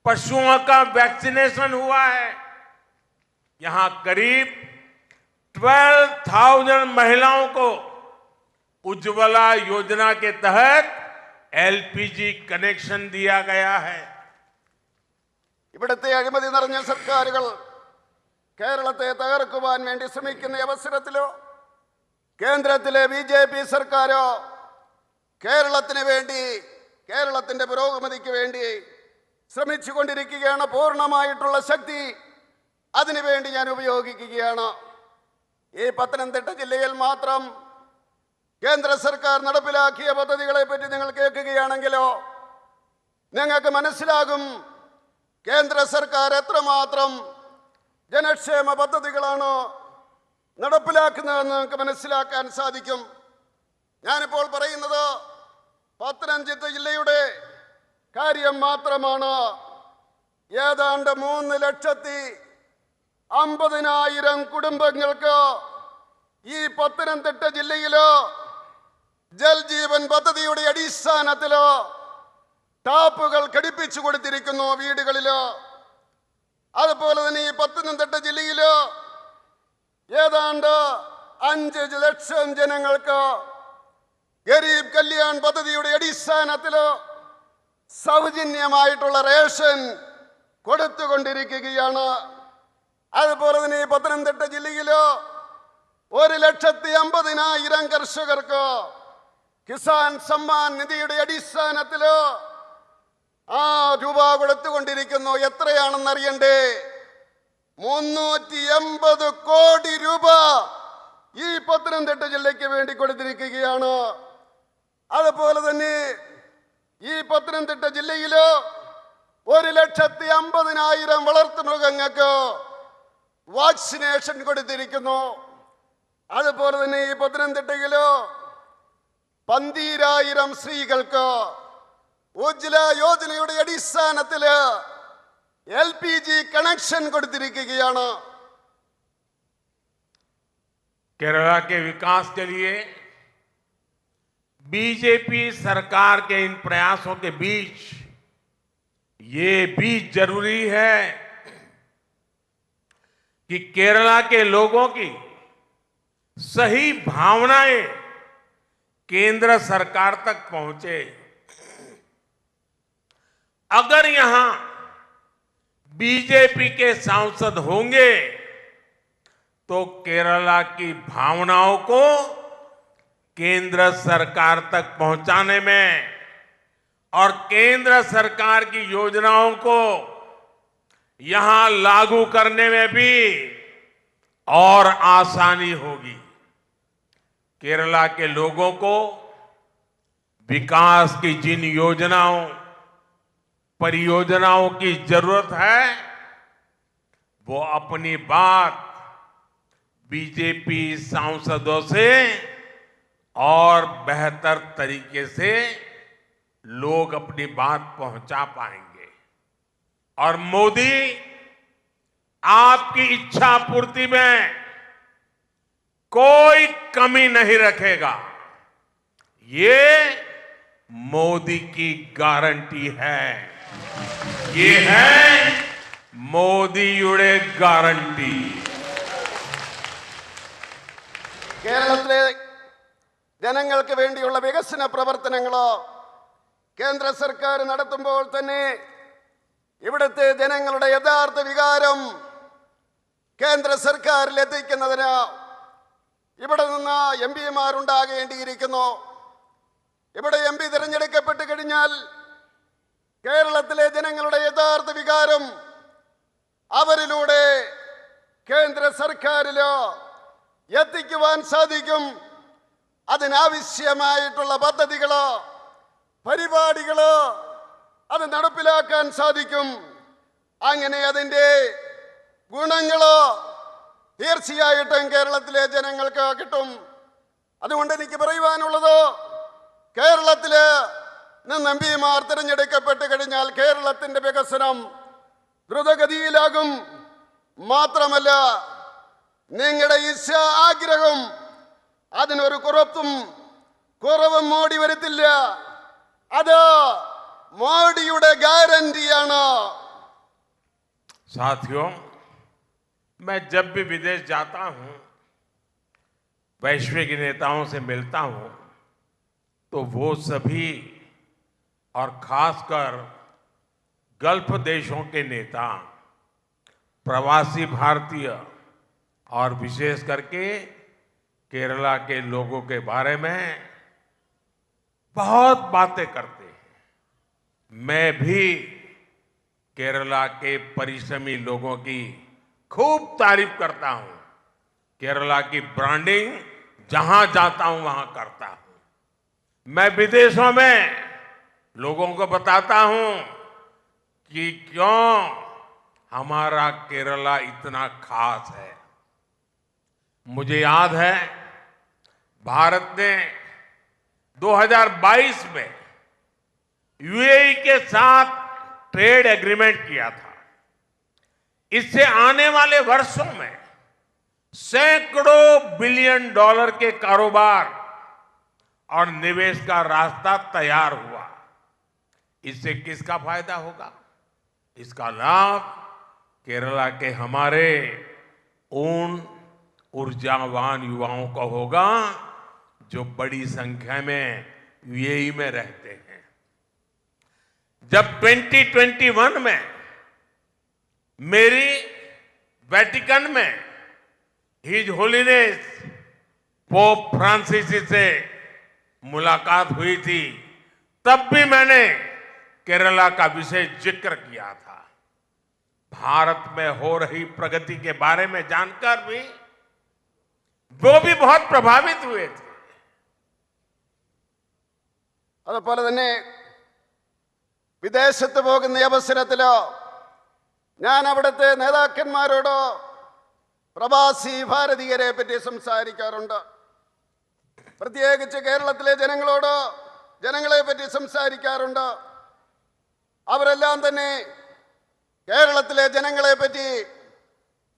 S4: पशुओं का वैक्सीनेशन हुआ है। यहां करीब 12,000 महिलाओं को उज्ज्वला योजना के तहत एलपीजी कनेक्शन दिया गया है।
S5: ഇവിടുത്തെ അഴിമതി നിറഞ്ഞ സർക്കാരുകൾ കേരളത്തെ തകർക്കുവാൻ വേണ്ടി ശ്രമിക്കുന്ന അവസരത്തിലോ കേന്ദ്രത്തിലെ ബിജെപി സർക്കാരോ കേരളത്തിന് വേണ്ടി കേരളത്തിന്റെ പുരോഗതിക്ക് വേണ്ടി ശ്രമിച്ചുകൊണ്ടിരിക്കുകയാണ്. പൂർണ്ണമായിട്ടുള്ള ശക്തി അതിനുവേണ്ടി ഞാൻ ഉപയോഗിക്കുകയാണ്. ഈ പത്തനംതിട്ട ജില്ലയിൽ മാത്രം കേന്ദ്ര സർക്കാർ നടപ്പിലാക്കിയ പദ്ധതികളെ പറ്റി നിങ്ങൾ കേൾക്കുകയാണെങ്കിലോ നിങ്ങൾക്ക് മനസ്സിലാകും കേന്ദ്ര സർക്കാർ എത്രമാത്രം ജനക്ഷേമ പദ്ധതികളാണ് നടപ്പിലാക്കുന്നതെന്ന് നിങ്ങൾക്ക് മനസ്സിലാക്കാൻ സാധിക്കും. ഞാനിപ്പോൾ പറയുന്നത് പത്തനംതിട്ട ജില്ലയുടെ കാര്യം മാത്രമാണ്. ഏതാണ്ട് 3,50,000 കുടുംബങ്ങൾക്ക് ഈ പത്തനംതിട്ട ജില്ലയില് ജൽ ജീവൻ പദ്ധതിയുടെ അടിസ്ഥാനത്തില് ടാപ്പുകൾ ഘടിപ്പിച്ചു കൊടുത്തിരിക്കുന്നു വീടുകളില്. അതുപോലെ തന്നെ ഈ പത്തനംതിട്ട ജില്ലയില് ഏതാണ്ട് 5 ലക്ഷം ജനങ്ങൾക്ക് ഗരീബ് കല്യാൺ പദ്ധതിയുടെ അടിസ്ഥാനത്തില് സൗജന്യമായിട്ടുള്ള റേഷൻ കൊടുത്തുകൊണ്ടിരിക്കുകയാണ്. അതുപോലെ തന്നെ ഈ പത്തനംതിട്ട ജില്ലയില് 1,50,000 കർഷകർക്ക് കിസാൻ സമ്മാൻ നിധിയുടെ അടിസ്ഥാനത്തില് രൂപ കൊടുത്തുകൊണ്ടിരിക്കുന്നു. എത്രയാണെന്ന് അറിയണ്ടേ? 380 കോടി രൂപ ഈ പത്തനംതിട്ട ജില്ലയ്ക്ക് വേണ്ടി കൊടുത്തിരിക്കുകയാണ്. അതുപോലെ തന്നെ ഈ പത്തനംതിട്ട ജില്ലയില് 1,50,000 വളർത്തുമൃഗങ്ങൾക്ക് വാക്സിനേഷൻ കൊടുത്തിരിക്കുന്നു. അതുപോലെ തന്നെ ഈ പത്തനംതിട്ടയില് 12,000 സ്ത്രീകൾക്ക് ഉജ്ജ്വല യോജനയുടെ അടിസ്ഥാനത്തില് എൽപിജി കണക്ഷൻ കൊടുത്തിരിക്കുകയാണ്.
S4: केरला के विकास के लिए बीजेपी सरकार के इन प्रयासों के बीच ये भी जरूरी है कि केरला के लोगों की सही भावनाएं केंद्र सरकार तक पहुंचे। अगर यहां बीजेपी के सांसद होंगे तो केरला की भावनाओं को केंद्र सरकार तक पहुंचाने में और केंद्र सरकार की योजनाओं को यहां लागू करने में भी और आसानी होगी। केरला के लोगों को विकास की जिन योजनाओं परियोजनाओं की जरूरत है वो अपनी बात बीजेपी सांसदों से और बेहतर तरीके से लोग अपनी बात पहुंचा पाएंगे। और मोदी आपकी इच्छा पूर्ति में कोई कमी नहीं रखेगा। ये मोदी की गारंटी है। ये है മോദിയുടെ ഗ്യാരണ്ടി.
S5: കേരളത്തിലെ ജനങ്ങൾക്ക് വേണ്ടിയുള്ള വികസന പ്രവർത്തനങ്ങൾ കേന്ദ്ര സർക്കാർ നടത്തുമ്പോൾ തന്നെ ഇവിടുത്തെ ജനങ്ങളുടെ യഥാർത്ഥ വികാരം കേന്ദ്ര സർക്കാരിൽ എത്തിക്കുന്നതിന് ഇവിടെ നിന്ന് എം പിമാരുണ്ടാകേണ്ടിയിരിക്കുന്നു. ഇവിടെ എം പി തിരഞ്ഞെടുക്കപ്പെട്ട് കഴിഞ്ഞാൽ കേരളത്തിലെ ജനങ്ങളുടെ യഥാർത്ഥ വികാരം അവരിലൂടെ കേന്ദ്ര സർക്കാരിലോ എത്തിക്കുവാൻ സാധിക്കും. അതിനാവശ്യമായിട്ടുള്ള പദ്ധതികളോ പരിപാടികളോ അത് നടപ്പിലാക്കാൻ സാധിക്കും. അങ്ങനെ അതിൻ്റെ ഗുണങ്ങളോ തീർച്ചയായിട്ടും കേരളത്തിലെ ജനങ്ങൾക്ക് കിട്ടും. അതുകൊണ്ട് എനിക്ക് പറയുവാനുള്ളത്, കേരളത്തില് നിന്ന് എം പിമാർ തിരഞ്ഞെടുക്കപ്പെട്ട് കഴിഞ്ഞാൽ കേരളത്തിന്റെ വികസനം ദ്രുതഗതിയിലാകും. മാത്രമല്ല, നിങ്ങളുടെ ആഗ്രഹം അതിനൊരു കുറവും മോഡി വരുത്തില്ല. അത് മോഡിയുടെ ഗ്യാരണ്ടിയാണ്.
S4: साथियों, मैं जब भी विदेश जाता हूं, वैश्विक नेताओं से मिलता हूं, तो वो सभी और खासकर गल्फ देशों के नेता, प्रवासी भारतीय और विशेष करके केरला के लोगों के बारे में बहुत बातें करते हैं। मैं भी केरला के परिश्रमी लोगों की खूब तारीफ करता हूं। केरला की ब्रांडिंग जहां जाता हूं वहां करता हूं। मैं विदेशों में लोगों को बताता हूं कि क्यों हमारा केरला इतना खास है। मुझे याद है, भारत ने 2022 में यूएई के साथ ट्रेड एग्रीमेंट किया था। इससे आने वाले वर्षों में सैकड़ों बिलियन डॉलर के कारोबार और निवेश का रास्ता तैयार हुआ। इससे किसका फायदा होगा? इसका लाभ केरला के हमारे उन ऊर्जावान युवाओं को होगा जो बड़ी संख्या में यूएई में रहते हैं। जब 2021 में मेरी वेटिकन में हिज होलीनेस पोप फ्रांसिस से मुलाकात हुई थी, तब भी मैंने केरला का विशेष जिक्र किया था। भारत में हो रही प्रगति के बारे में जानकर भी वो भी बहुत प्रभावित हुए थे।
S5: അതുപോലെ തന്നെ വിദേശത്ത് പോകുന്ന അവസരത്തിലോ ഞാൻ അവിടുത്തെ നേതാക്കന്മാരോടോ പ്രവാസി ഭാരതീയരെ പറ്റി സംസാരിക്കാറുണ്ട്. പ്രത്യേകിച്ച് കേരളത്തിലെ ജനങ്ങളെ പറ്റി സംസാരിക്കാറുണ്ട്. അവരെല്ലാം തന്നെ കേരളത്തിലെ ജനങ്ങളെ പറ്റി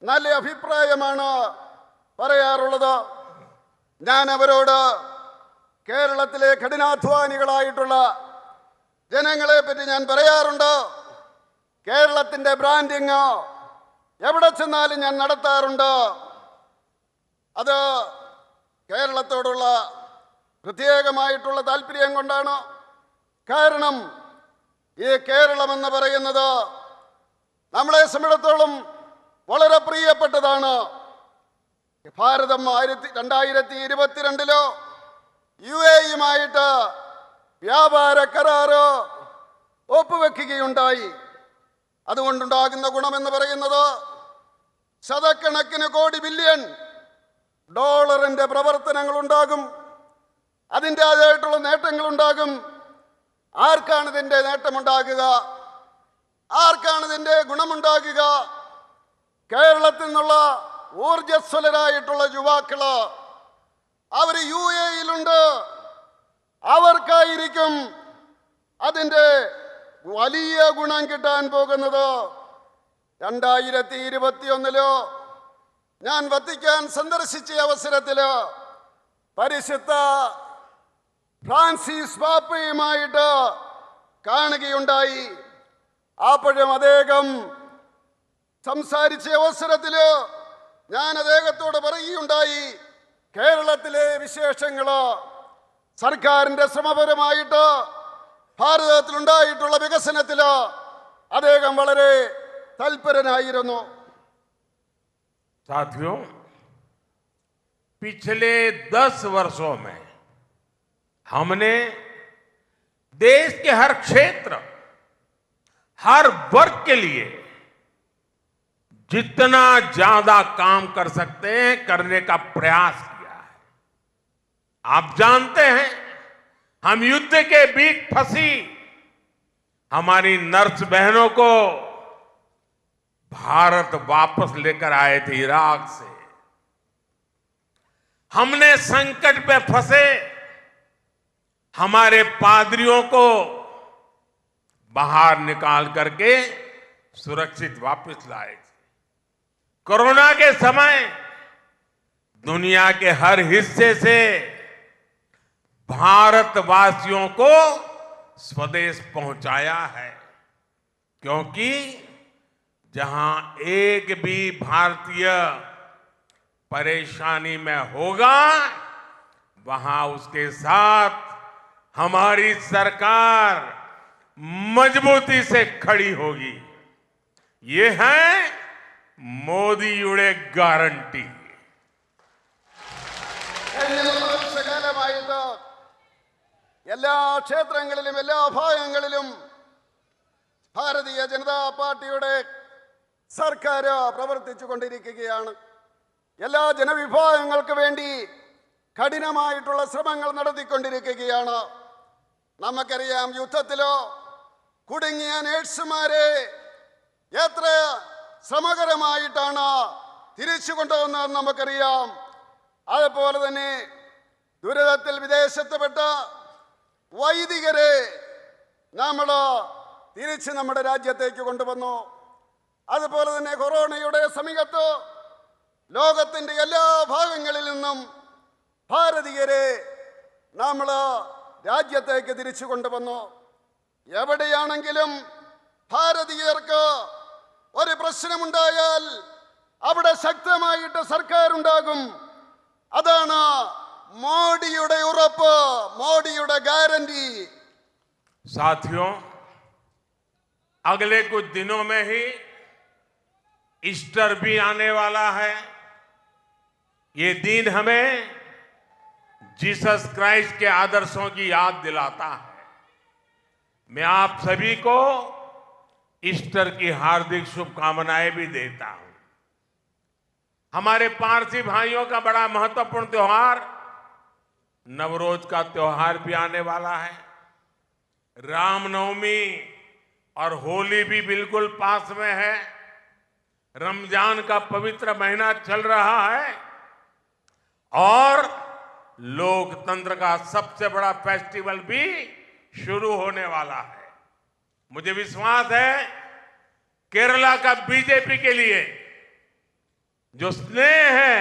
S5: നല്ല അഭിപ്രായമാണ് പറയാറുള്ളത്. ഞാൻ അവരോട് കേരളത്തിലെ കഠിനാധ്വാനികളായിട്ടുള്ള ജനങ്ങളെ പറ്റി ഞാൻ പറയാറുണ്ട്. കേരളത്തിൻ്റെ ബ്രാൻഡിങ് എവിടെ ചെന്നാലും ഞാൻ നടത്താറുണ്ട്. അത് കേരളത്തോടുള്ള പ്രത്യേകമായിട്ടുള്ള താല്പര്യം കൊണ്ടാണ്. കാരണം ഈ കേരളം എന്ന് പറയുന്നത് നമ്മളെ സംബന്ധിച്ചിടത്തോളം വളരെ പ്രിയപ്പെട്ടതാണ്. ഭാരതം 2022 യുഎഇയുമായിട്ട് വ്യാപാര കരാറ് ഒപ്പുവെക്കുകയുണ്ടായി. അതുകൊണ്ടുണ്ടാകുന്ന ഗുണമെന്ന് പറയുന്നത് ശതക്കണക്കിന് കോടി ബില്യൺ ഡോളറിന്റെ പ്രവർത്തനങ്ങൾ ഉണ്ടാകും. അതിൻ്റെതായിട്ടുള്ള നേട്ടങ്ങളുണ്ടാകും. ആർക്കാണ് ഇതിൻ്റെ നേട്ടമുണ്ടാകുക? ആർക്കാണ് ഇതിൻ്റെ ഗുണമുണ്ടാകുക? കേരളത്തിൽ നിന്നുള്ള ഊർജ്ജസ്വലരായിട്ടുള്ള യുവാക്കള് അവർ യുഎഇയിലുണ്ട്. അവർക്കായിരിക്കും അതിൻ്റെ വലിയ ഗുണം കിട്ടാൻ പോകുന്നത്. 2021 ഞാൻ വത്തിക്കാൻ സന്ദർശിച്ച അവസരത്തില് പരിശുദ്ധ ഫ്രാൻസിസ് പാപ്പയുമായിട്ട് കാണുകയുണ്ടായി. അപ്പോഴും അദ്ദേഹം സംസാരിച്ച അവസരത്തില് ഞാൻ അദ്ദേഹത്തോട് പറയുകയുണ്ടായി, കേരളത്തിലെ വിശേഷങ്ങള് സർക്കാരിൻ്റെ ശ്രമപരമായിട്ട് ഭാരതത്തിലുണ്ടായിട്ടുള്ള വികസനത്തിൽ അദ്ദേഹം വളരെ തൽപരനായിരുന്നു.
S4: साथियों, पिछले 10 वर्षों में हमने देश के हर क्षेत्र, हर वर्ग के लिए जितना ज्यादा काम कर सकते हैं करने का प्रयास किया है। आप जानते हैं, हम युद्ध के बीच फंसी हमारी नर्स बहनों को भारत वापस लेकर आए थे इराक से। हमने संकट में फंसे हमारे पादरियों को बाहर निकाल करके सुरक्षित वापस लाए थे। कोरोना के समय दुनिया के हर हिस्से से भारतवासियों को स्वदेश पहुंचाया है, क्योंकि जहां एक भी भारतीय परेशानी में होगा वहां उसके साथ हमारी सरकार मजबूती से खड़ी होगी। ये है മോദിയുടെ ഗ്യാരണ്ടി.
S5: വർഷകാലമായിട്ട് എല്ലാ ക്ഷേത്രങ്ങളിലും എല്ലാ ഭാഗങ്ങളിലും ഭാരതീയ ജനതാ പാർട്ടിയുടെ സർക്കാർ പ്രവർത്തിച്ചു കൊണ്ടിരിക്കുകയാണ്. എല്ലാ ജനവിഭാഗങ്ങൾക്ക് വേണ്ടി കഠിനമായിട്ടുള്ള ശ്രമങ്ങൾ നടത്തിക്കൊണ്ടിരിക്കുകയാണ്. നമുക്കറിയാം, യുദ്ധത്തിലോ കുടുങ്ങിയ നേഴ്സുമാരെ എത്ര ശ്രമകരമായിട്ടാണ് തിരിച്ചു കൊണ്ടുവന്നതെന്ന് നമുക്കറിയാം. അതുപോലെ തന്നെ ദുരിതത്തിൽ വിദേശത്തുപെട്ട വൈദികരെ നമ്മൾ തിരിച്ച് നമ്മുടെ രാജ്യത്തേക്ക് കൊണ്ടുവന്നു. അതുപോലെ തന്നെ കൊറോണയുടെ സമയത്ത് ലോകത്തിൻ്റെ എല്ലാ ഭാഗങ്ങളിൽ നിന്നും ഭാരതീയരെ നമ്മൾ രാജ്യത്തേക്ക് തിരിച്ചു കൊണ്ടുവന്നു. എവിടെയാണെങ്കിലും ഭാരതീയർക്ക് ഒരു പ്രശ്നമുണ്ടായാൽ അവിടെ ശക്തമായിട്ട് സർക്കാർ ഉണ്ടാകും. അതാണ് മോഡിയുടെ ഉറപ്പ്, മോഡിയുടെ ഗ്യാരണ്ടി.
S4: साथियों, अगले कुछ दिनों में ही ईस्टर भी आने वाला है। ये दिन हमें जीसस क्राइस्ट के आदर्शों की याद दिलाता है। मैं आप सभी को ईस्टर की हार्दिक शुभकामनाएं भी देता हूं। हमारे पारसी भाइयों का बड़ा महत्वपूर्ण त्योहार नवरोज का त्योहार भी आने वाला है। रामनवमी और होली भी बिल्कुल पास में है। रमजान का पवित्र महीना चल रहा है और लोकतंत्र का सबसे बड़ा फेस्टिवल भी शुरू होने वाला है। मुझे विश्वास है केरला का बीजेपी के लिए जो स्नेह है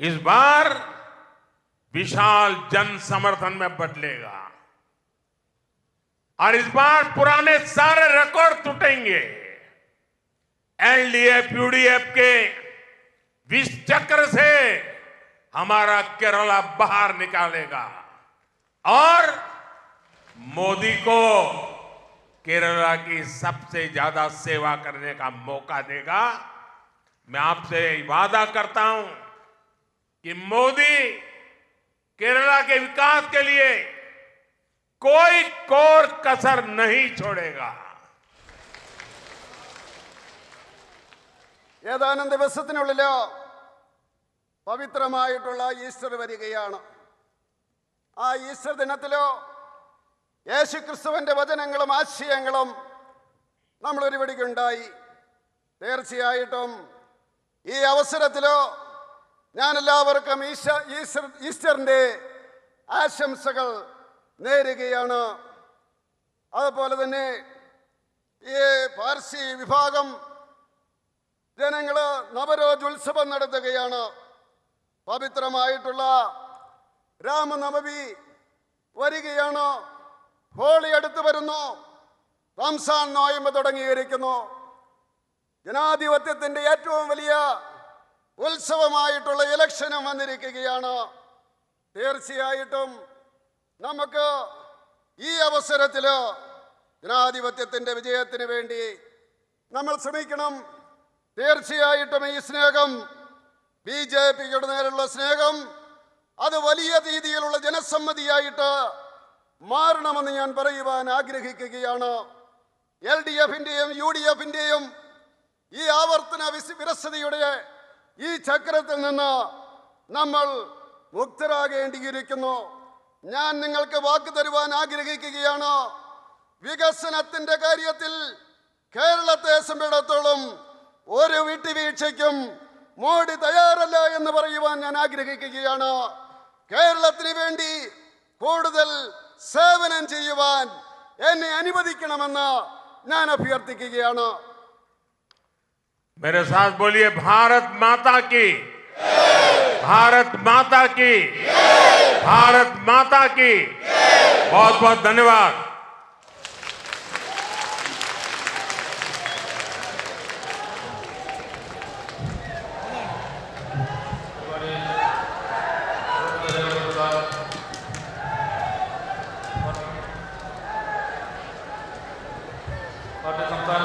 S4: इस बार विशाल जन समर्थन में बदलेगा और इस बार पुराने सारे रिकॉर्ड टूटेंगे। एलडीएफ यूडीएफ के विष चक्र से हमारा केरला बाहर निकालेगा और मोदी को केरला की सबसे ज्यादा सेवा करने का मौका देगा। मैं आपसे वादा करता हूं कि मोदी केरला के विकास के लिए कोई कोर कसर नहीं छोड़ेगा।
S5: ഏതാനും ദിവസത്തിനുള്ളിൽ പവിത്രമായിട്ടുള്ള ഈസ്റ്റർ വരികയാണ്. ആ ഈസ്റ്റർ ദിനത്തിലോ യേശുക്രിസ്തുവിൻ്റെ വചനങ്ങളും ആശയങ്ങളും നമ്മൾ ഒരുപിടിക്കുണ്ടായി. തീർച്ചയായിട്ടും ഈ അവസരത്തിലോ ഞാൻ എല്ലാവർക്കും ഈസ്റ്ററിൻ്റെ ആശംസകൾ നേരുകയാണ്. അതുപോലെ തന്നെ ഈ പാർസി വിഭാഗം ജനങ്ങൾ നവരോജ് ഉത്സവം നടത്തുകയാണ്. പവിത്രമായിട്ടുള്ള രാമനവമി വരികയാണ്. ഹോളി അടുത്ത് വരുന്നു. റംസാൻ നോയമ്പ് തുടങ്ങിയിരിക്കുന്നു. ജനാധിപത്യത്തിൻ്റെ ഏറ്റവും വലിയ ഉത്സവമായിട്ടുള്ള ഇലക്ഷനും വന്നിരിക്കുകയാണ്. തീർച്ചയായിട്ടും നമുക്ക് ഈ അവസരത്തിൽ ജനാധിപത്യത്തിൻ്റെ വിജയത്തിന് വേണ്ടി നമ്മൾ ശ്രമിക്കണം. തീർച്ചയായിട്ടും ഈ സ്നേഹം, BJPയുടെ നേരെയുള്ള സ്നേഹം, അത് വലിയ രീതിയിലുള്ള ജനസമ്മതിയായിട്ട് മാറണമെന്ന് ഞാൻ പറയുവാൻ ആഗ്രഹിക്കുകയാണ്. LDFിൻ്റെയും UDFിൻ്റെയും ഈ ആവർത്തന വിരസതയുടെ ഈ ചക്രത്തിൽ നിന്ന് നമ്മൾ മുക്തരാകേണ്ടിയിരിക്കുന്നു. ഞാൻ നിങ്ങൾക്ക് വാക്ക് തരുവാൻ ആഗ്രഹിക്കുകയാണ്. വികസനത്തിൻ്റെ കാര്യത്തിൽ കേരളത്തെ സംബന്ധിച്ചിടത്തോളം ഒരു വിട്ടുവീഴ്ചയ്ക്കും മോഡി തയ്യാറല്ല എന്ന് പറയുവാൻ ഞാൻ ആഗ്രഹിക്കുകയാണ്. കേരളത്തിന് വേണ്ടി കൂടുതൽ സേവനം ചെയ്യുവാൻ എന്നെ അനുവദിക്കണമെന്ന് ഞാൻ അഭ്യർത്ഥിക്കുകയാണ്.
S4: मेरे साथ बोलिए, भारत माता की, भारत माता की, भारत माता की। बहुत बहुत धन्यवाद।
S2: പാർട്ടി സംസ്ഥാന